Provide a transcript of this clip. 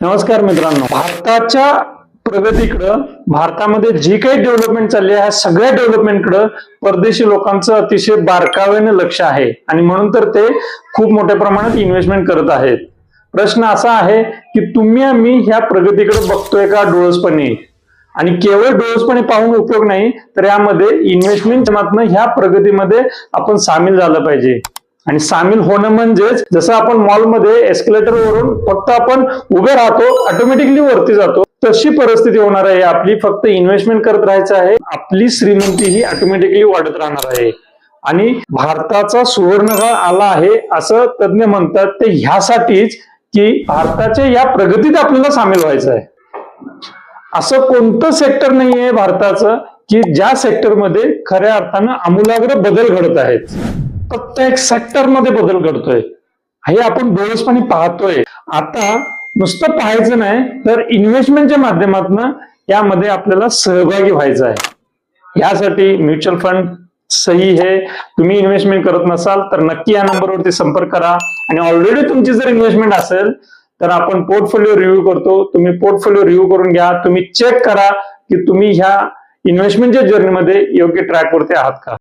नमस्कार मित्रांनो, भारताच्या प्रगतीकडं, भारतामध्ये जी काही डेव्हलपमेंट चालली आहे, सगळ्या डेव्हलपमेंटकडं परदेशी लोकांचं अतिशय बारकाईने लक्ष आहे आणि म्हणून तर ते खूप मोठ्या प्रमाणात इन्व्हेस्टमेंट करत आहेत. प्रश्न असा आहे की तुम्ही आम्ही ह्या प्रगतीकडे बघतोय का डोळसपणे? आणि केवळ डोळसपणे पाहून उपयोग नाही, तर यामध्ये इन्व्हेस्टमेंटच्या माध्यमातून ह्या प्रगतीमध्ये आपण सामील झालं पाहिजे. आणि सामील होणं म्हणजेच जसं आपण मॉलमध्ये एस्केलेटर वरून फक्त आपण उभे राहतो, ऑटोमॅटिकली वरती जातो, तशी परिस्थिती होणार आहे. आपली फक्त इन्व्हेस्टमेंट करत राहायचं आहे, आपली श्रीमंती ही ऑटोमॅटिकली वाढत राहणार आहे. आणि भारताचा सुवर्णकाळ आला आहे असं तज्ञ म्हणतात, ते ह्यासाठीच की भारताच्या या प्रगतीत आपल्याला सामील व्हायचं आहे. असं कोणतं सेक्टर नाहीये भारताचं की ज्या सेक्टरमध्ये खऱ्या अर्थानं आमूलाग्र बदल घडत आहेत. प्रत्येक सेक्टरमध्ये बदल घडतोय, हे आपण डोळसपणे पाहतोय. आता नुसतं पाहायचं नाही, तर इन्व्हेस्टमेंटच्या माध्यमातून यामध्ये आपल्याला सहभागी व्हायचं आहे. यासाठी म्युच्युअल फंड सही है. तुम्ही इन्व्हेस्टमेंट करत नसाल तर नक्की या नंबरवरती संपर्क करा. आणि ऑलरेडी तुमची जर इन्व्हेस्टमेंट असेल तर आपण पोर्टफोलिओ रिव्ह्यू करतो. तुम्ही पोर्टफोलिओ रिव्ह्यू करून घ्या. तुम्ही चेक करा की तुम्ही ह्या इन्व्हेस्टमेंटच्या जर्नीमध्ये योग्य ट्रॅकवरती आहात का.